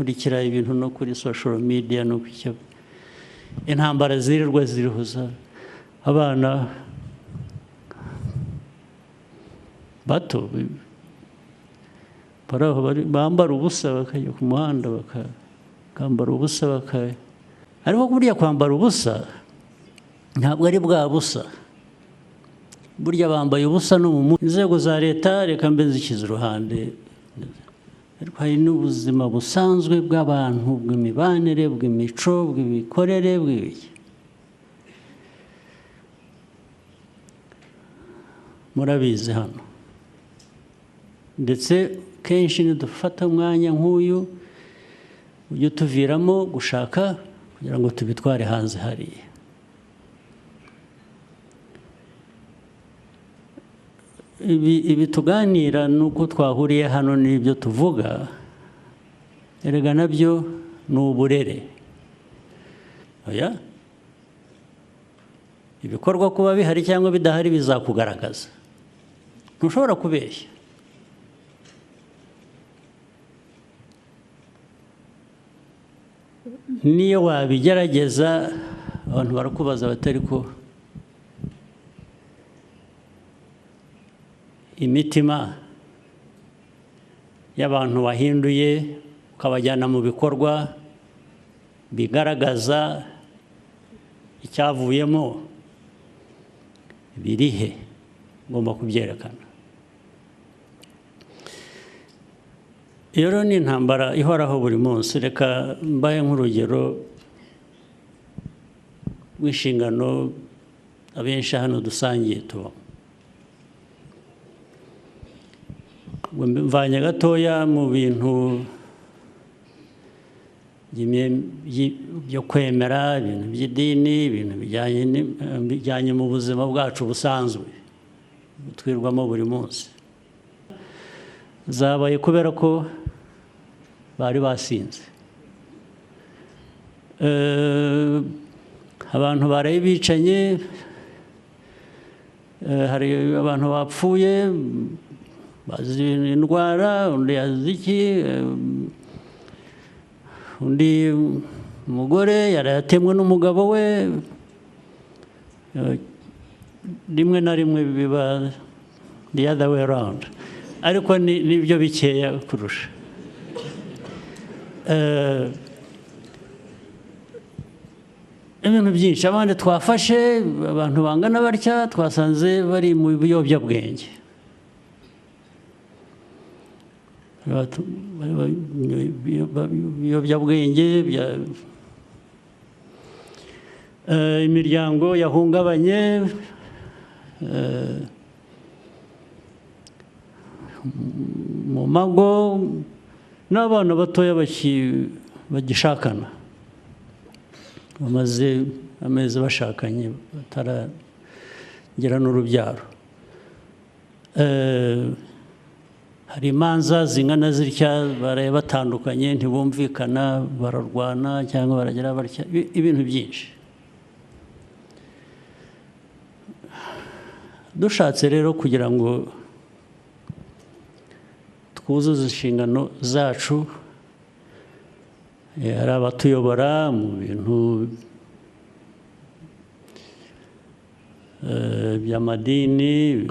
bakurikira ibintu no kuri social media no kwicyo intambara zirirwa zirihuza abana bato bambara ubusa bakajya ku muhanda bakambara ubusa ariko burya kwambara ubusa ntabwo ari bwa busa burya bambaye ubusa no mu inzego za leta reka mbe zikiza uruhande ariko hari n'ubuzima busanzwe bw'abantu bw'imibanire bw'imico bw'imikorere bw'ibiki murabizi hano ndetse kenshi nidufata umwanya nk'uyu ujye tuviramo gushaka kugira ngo tubitware hanze hariya ibi tuganira nuko twahuriye hano n'ibyo tuvuga erega nabyo ni uburere oya ibikorwa kuba bihari cyangwa bidahari bizakugaragaza ntushobora kubeshya niyo wabigerageza abantu barakubaza batari ko imitima y'abantu wahinduye ukabajyana mu bikorwa bigaragaza icyavuyemo birihe ngomba kubyerekana iyo rero ni intambara ihoraho buri munsi reka mbaye nk'urugero rw'inshingano abenshi hano dusangiye tubamo mvanye gatoya mu bintu byo kwemera ibintu by'idini ibintu bijyanye mu buzima bwacu busanzwe twirwamo buri munsi zabaye kubera ko bari basinze abantu baraye bicanye hari abantu bapfuye bazi indwara undi yazi iki undi umugore yaratemwe n'umugabo we rimwe na rimwe biba the other way around ariko nibyo bikeya kurusha ibintu byinshi abandi twafashe abantu bangana batya twasanze bari mu biyobyabwenge ibiyobyabwenge imiryango yahungabanye mu mago n'abana batoya bagishakana bamaze amezi bashakanye bataragera n'urubyaro hari imanza zingana zitya baraye batandukanye ntibumvikana bararwana cyangwa baragira batya ibintu byinshi dushatse rero kugira ngo twuzuze inshingano zacu hari abatuyobora mu bintu by'amadini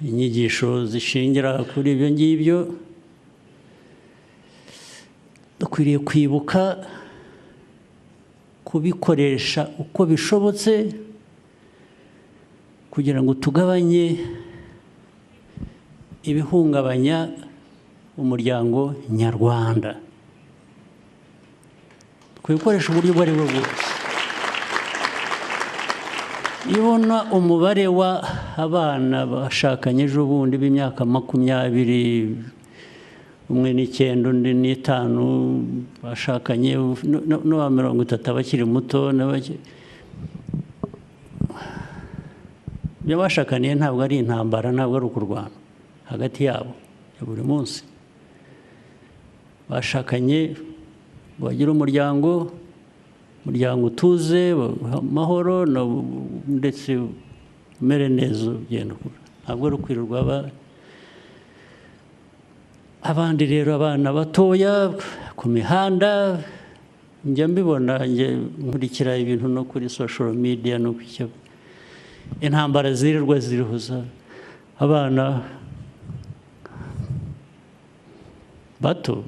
inyigisho zishingira kuri ibyo ngibyo dukwiriye kwibuka kubikoresha uko bishobotse kugira ngo tugabanye ibihungabanya umuryango nyarwanda kubikoresha uburyo ubwo ari bwo bwose iyo ubona umubare w'abana bashakanye ejo bundi b'imyaka 20 umwe n'9 undi n'5 bashakanye n'uwa 30 abakiri muto ibyo bashakaniye ntabwo ari intambara ntabwo ari ukurwana hagati yabo ya buri munsi bashakanye bagira umuryango utuze amahoro ndetse umere neza ugenda ntabwo ari ukwirirwa abandi rero abana batoya ku mihanda njya mbibona, nkurikira ibintu no kuri social media no ku intambara zirirwa zirihuza abana bato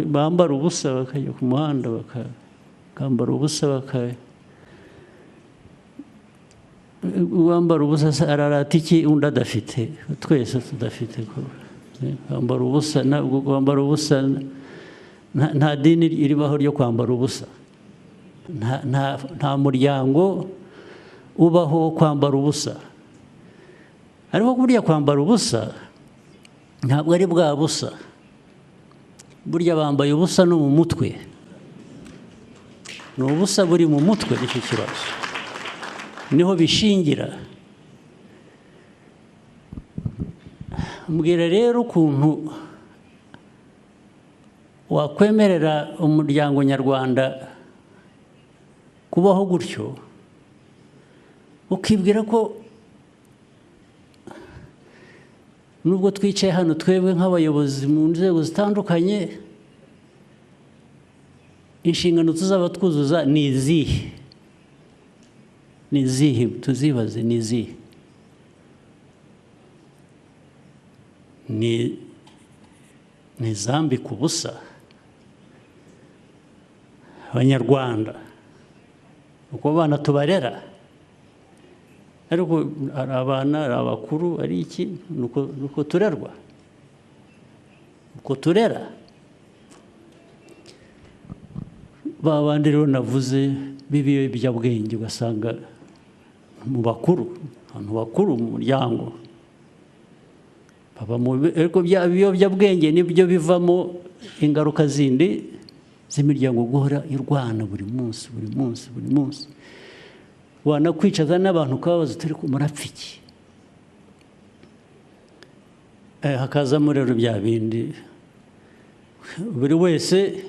bambara ubusa bakajya ku muhanda bakambara ubusa uwambara ubusa ararata iki undi adafite, twese tudafite kwambara ubusa. Kwambara ubusa nta dini iribaho ryo kwambara ubusa, nta muryango ubaho kwambara ubusa. Ariko burya kwambara ubusa ntabwo ari bwa busa, burya bambaye ubusa no mu mutwe, ni ubusa buri mu mutwe. Nicyo kibazo, niho bishingira. Mbwira rero ukuntu wakwemerera umuryango nyarwanda kubaho gutyo, ukibwira ko nubwo twicaye hano twebwe nk'abayobozi mu nzego zitandukanye, inshingano tuzaba twuzuza ni izihe? Ni izihe? Tuzibaze, ni izihe? Ni zambika ubusa abanyarwanda, uko abana tubarera. Ariko ari abana, ari abakuru, ari iki, nuko turerwa, uko turera. Ba bandi rero navuze b'ibiyobyabwenge, ugasanga mu bakuru, abantu bakuru mu muryango, ariko ibiyobyabwenge nibyo bivamo ingaruka zindi z'imiryango guhora irwana buri munsi. Wanakwicaza n'abantu ukababaza turi murapfa iki? Hakazamo rero bya bindi buri wese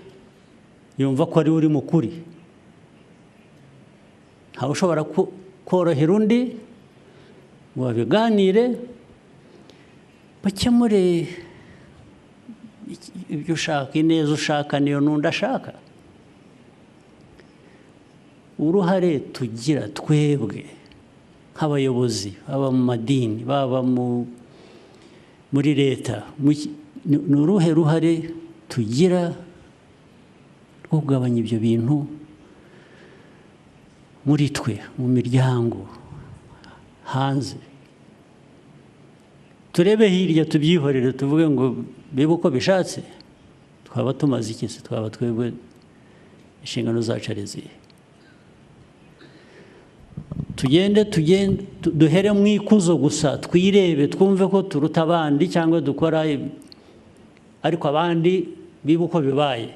yumva ko ari uri mukuri. Ntawe ushobora korohera undi ngo babiganire, bakemure ibyo ushaka, ineza ushaka niyo n'undi ashaka. Uruhare tugira twebwe nk'abayobozi, baba mu madini, baba muri leta, ni uruhe ruhare tugira rwo kugabanya ibyo bintu muri twe, mu miryango, hanze? Turebe hirya tubyihorere, tuvuge ngo bibe uko bishatse. Twaba tumaze iki se? Twaba twebwe inshingano zacu ari izihe? Tugende duhere mu ikuzo gusa, twirebe, twumve ko turuta abandi cyangwa dukora, ariko abandi bibe uko bibaye.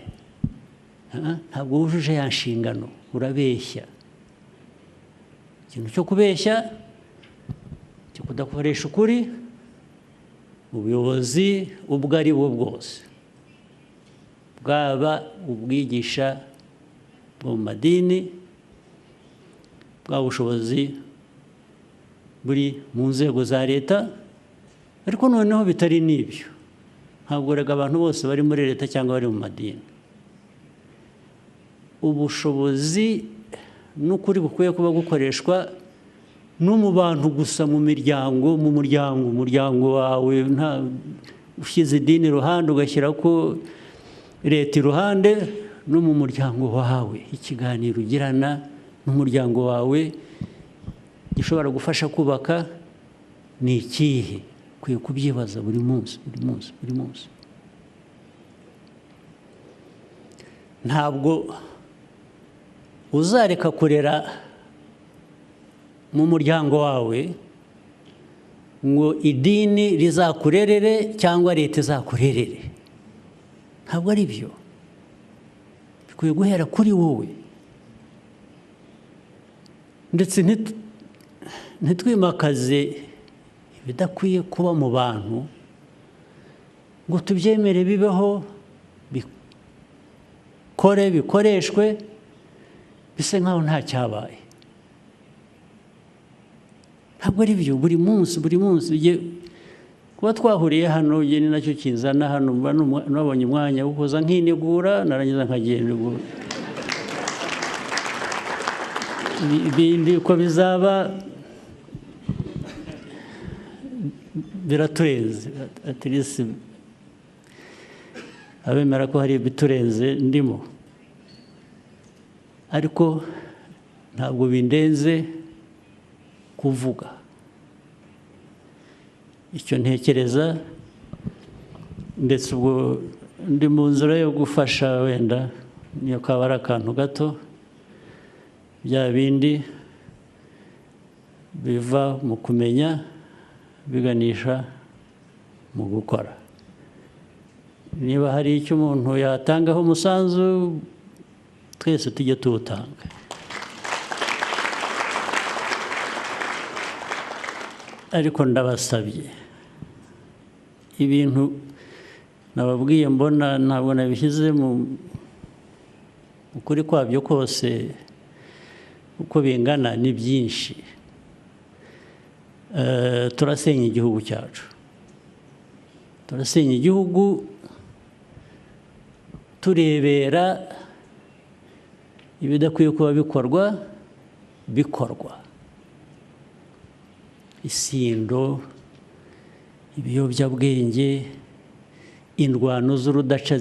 Ntabwo wujuje ya nshingano, urabeshya. Ikintu cyo kubeshya, cyo kudakoresha ukuri, ubuyobozi ubwo ari bwo bwose, bwaba ubwigisha bwo mu madini, bwa bushobozi buri mu nzego za leta. Ariko noneho bitari n'ibyo, ntabwo rega abantu bose bari muri leta cyangwa bari mu madini. Ubushobozi n'ukuri bukwiye kuba gukoreshwa no mu bantu gusa, mu miryango, umuryango wawe. Nta ushyize idini iruhande ugashyira ko leta iruhande, no mu muryango wawe ikiganiro ugirana n'umuryango wawe gishobora gufasha kubaka ni ikihe? Ukwiye kubyibaza buri munsi. Ntabwo uzareka kurera mu muryango wawe ngo idini rizakurerere cyangwa leta izakurerere. Ntabwo ari byo. Bikwiye guhera kuri wowe. Ndetse ntitwimakaze ibidakwiye kuba mu bantu ngo tubyemere bibeho, bikoreshwe, bise nkaho nta cyabaye. Ntabwo ari byo. Buri munsi kuba twahuriye hano ni nacyo kinzana hano nabonye umwanya wo kuza nkinigura narangiza nkagenda ibindi uko bizaba biraturenze at least abemera ko hari ibiturenze ndimo ariko ntabwo bindenze kuvuga icyo ntekereza ndetse ubwo ndi mu nzira yo gufasha wenda niyo kaba ari akantu gato bya bindi biva mu kumenya biganisha mu gukora niba hari icyo umuntu yatangaho umusanzu twese tujye tuwutanga ariko ndabasabye ibintu nababwiye mbona ntabwo nabishyize mu ukuri kwabyo kose uko bingana ni byinshi turasenya igihugu cyacu turasenya igihugu turebera ibidakwiye kuba bikorwa isindo ibiyobyabwenge indwano z'urudaca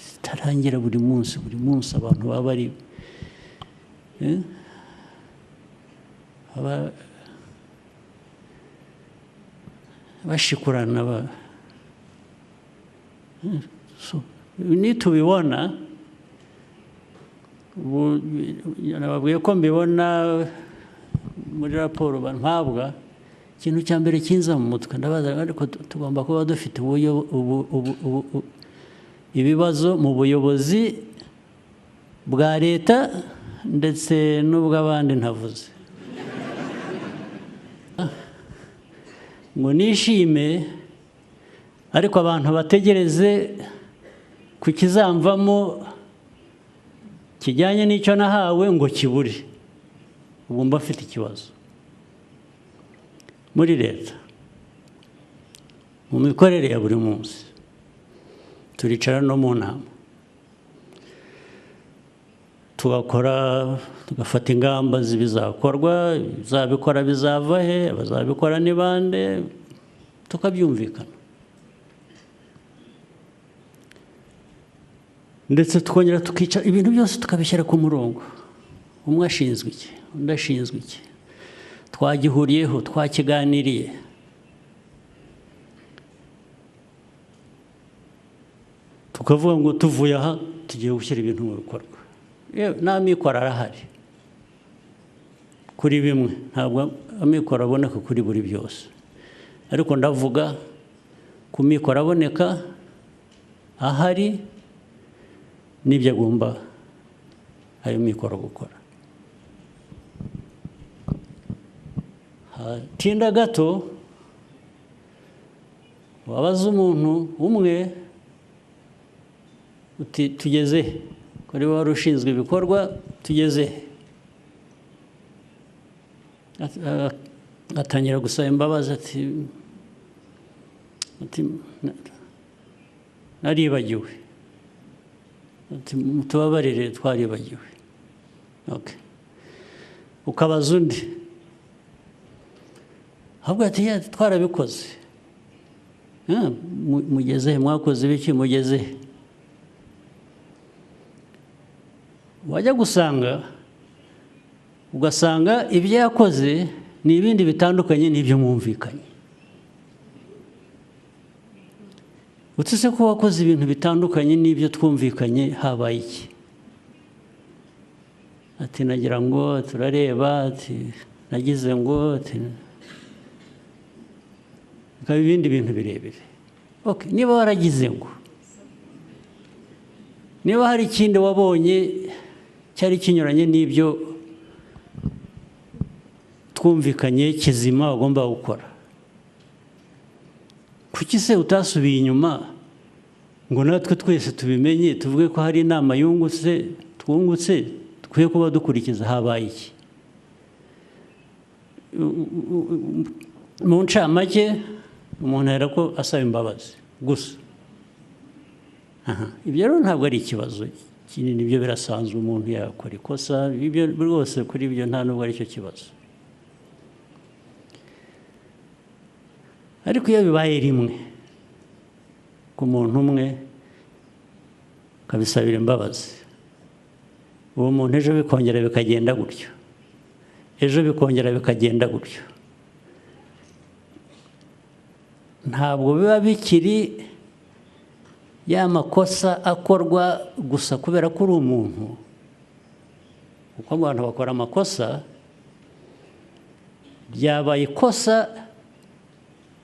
zitarangira buri munsi abantu baba bari bashikurana nitubibona nababwiye ko mbibona muri raporo mpabwa ikintu cya mbere kinza mu mutwe ndabaza ariko tugomba kuba dufite ibibazo mu buyobozi bwa leta ndetse n'ubw'abandi ntavuze ngo nishime ariko abantu bategereze ku kizamvamo kijyanye n'icyo nahawe ngo kibure ubu mba afite ikibazo muri leta mu mikorere ya buri munsi turicara no mu nama tugafata ingamba z'ibizakorwa bizabikora bizava he abazabikora ni bande tukabyumvikana ndetse tukongera tukica ibintu byose tukabishyira ku murongo umwe ashinzwe iki undi ashinzwe iki twagihuriyeho twakiganiriye tukavuga ngo tuvuye aha tugiye gushyira ibintu mu bikorwa n'amikoro arahari kuri bimwe ntabwo amikoro aboneka kuri buri byose ariko ndavuga ku mikoro aboneka ahari n'ibyo agomba ayo mikoro gukora hatinda gato wabaza umuntu umwe uti tugeze kuri wari ushinzwe ibikorwa tugeze atangira gusaba imbabazi ati naribagiwe tubabarire twaribagiwe ukabaza undi ahubwo ati twarabikoze mugeze mwakoze ibiki mugeze wajya ugasanga ibyo yakoze ni ibindi bitandukanye n'ibyo mwumvikanye utse ko wakoze ibintu bitandukanye n'ibyo twumvikanye habaye iki ati nagira ngo turareba ati nagize ngo ati bikaba ibindi bintu birebire niba waragize ngo niba hari ikindi wabonye cyari kinyuranye n'ibyo twumvikanye kizima wagomba gukora kuki se utasubiye inyuma ngo natwe twese tubimenye tuvuge ko hari inama twungutse dukwiye kuba dukurikiza habaye iki mu ncamake umuntu ahera ko asaba imbabazi gusa. Ibyo rero ntabwo ari ikibazo kinini, ibyo birasanzwe, umuntu yakora ikosa, ibyo rwose kuri ibyo nta nubwo ari cyo kibazo. Ariko iyo bibaye rimwe ku muntu umwe akabisabira imbabazi, uwo muntu ejo bikongera bikagenda gutyo, ejo bikongera bikagenda gutyo, ntabwo biba bikiri ya makosa akorwa gusa kubera ko uri umuntu, kuko abantu bakora amakosa, ryabaye ikosa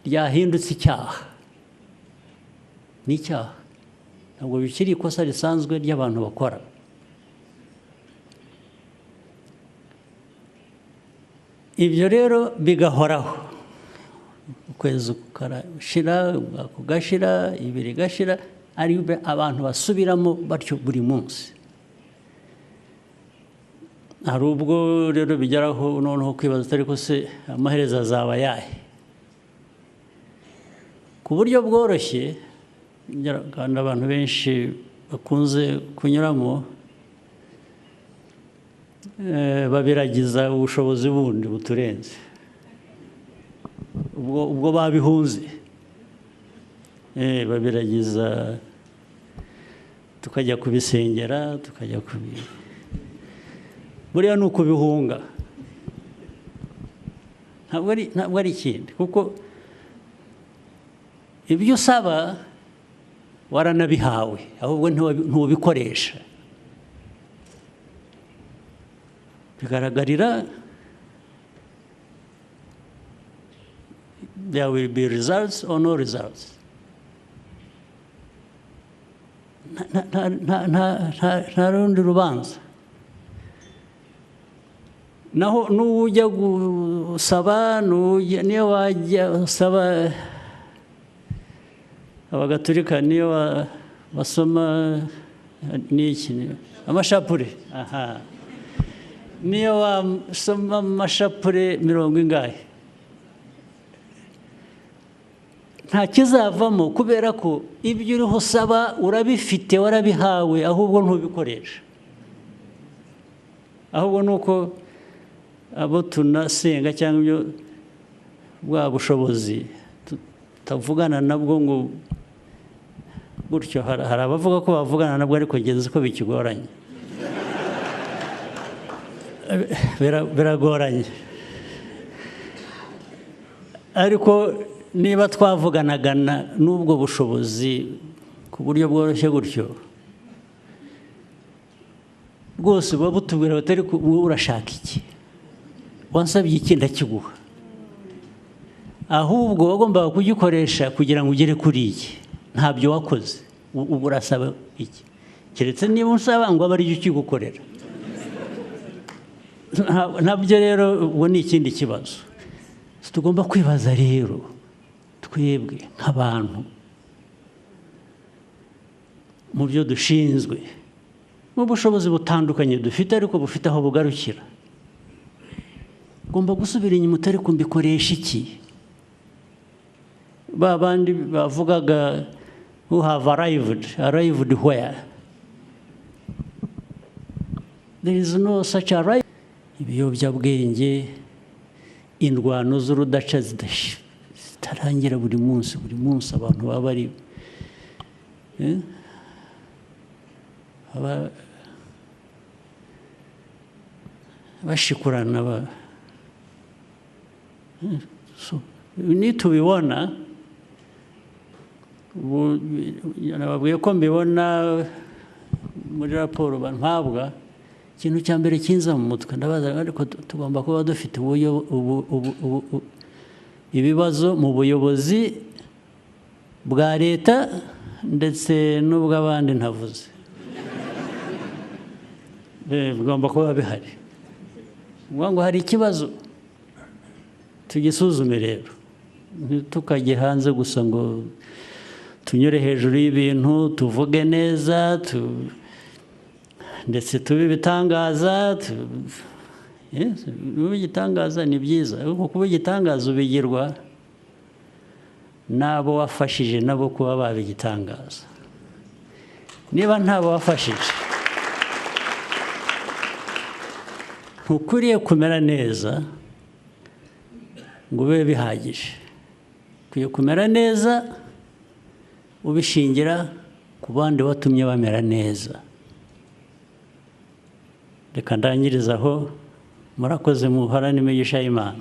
ryahindutse icyaha, ni icyaha, ntabwo bikiri ikosa risanzwe ry'abantu bakora. Ibyo rero bigahoraho, ukwezi kugashira, umwaka ugashira, ibiri igashira, ari abantu basubiramo batyo buri munsi. Hari ubwo rero bigeraho noneho kwibaza atari ko se amaherezo azaba ayahe, ku buryo bworoshye, kandi abantu benshi bakunze kunyuramo, babiragiza ubushobozi bundi buturenze, ubwo babihunze, babiragiza, tukajya kubisengera, tukajya buriya ni ukubihunga, ntabwo ari ikindi, kuko ibyo usaba waranabihawe, ahubwo ntubikoresha, bigaragarira, there will be results or no results. nta rundi rubanza. Naho n'ujya gusaba, niyo wajya usaba abagatulika, niyo basoma n'iki amashapure, niyo wasoma amashapure 70, nta kizavamo, kubera ko ibyo uriho usaba urabifite, warabihawe, ahubwo ntubikoresha. Ahubwo nuko abo tunasenga cyangwa ibyo bwa bushobozi tutavugana nabwo ngo gutyo. Hari abavuga ko bavugana nabwo, ariko ngeze ko bikigoranye, biragoranye. Ariko niba twavuganaga n'ubwo bushobozi ku buryo bworoshye gutyo, rwose buba butubwira batari urashaka iki, wansabye iki ndakiguha, ahubwo wagombaga kugikoresha kugira ngo ugere kuri iki, ntabyo wakoze, ubu urasaba iki, keretse niba usaba ngo abe ari cyo ukigukorera. Nabyo rero ubu ni ikindi kibazo tugomba kwibaza rero, twebwe nk'abantu mu byo dushinzwe, mu bushobozi butandukanye dufite, ariko bufite aho bugarukira, ugomba gusubira inyuma, utari kumbikoresha iki. Ba bandi bavugaga who have arrived where there is no such arrival. Ibiyobyabwenge, indwano z'urudaca zitarangira buri munsi abantu baba bari bashikurana, nitubibona, nababwiye ko mbibona muri raporo mpabwa, ikintu cya mbere kinza mu mutwe ndabaza, ariko tugomba kuba dufite ibibazo mu buyobozi bwa leta ndetse n'ubw'abandi ntavuze, bigomba kuba bihari. Ngo hari ikibazo, tugisuzume rero, tukajye hanze gusa ngo tunyure hejuru y'ibintu, tuvuge neza, ndetse tube ibitangaza. Kuba igitangaza ni byiza, ariko kuba igitangaza ubigirwa n'abo wafashije nabo kuba baba igitangaza. Niba ntabo wafashije ntukwiriye kumera neza ngo ube bihagije. Ukwiye kumera neza ubishingira ku bandi watumye bamera neza. Reka ndangiriza aho. Murakoze, muhorane imigisha y'Imana.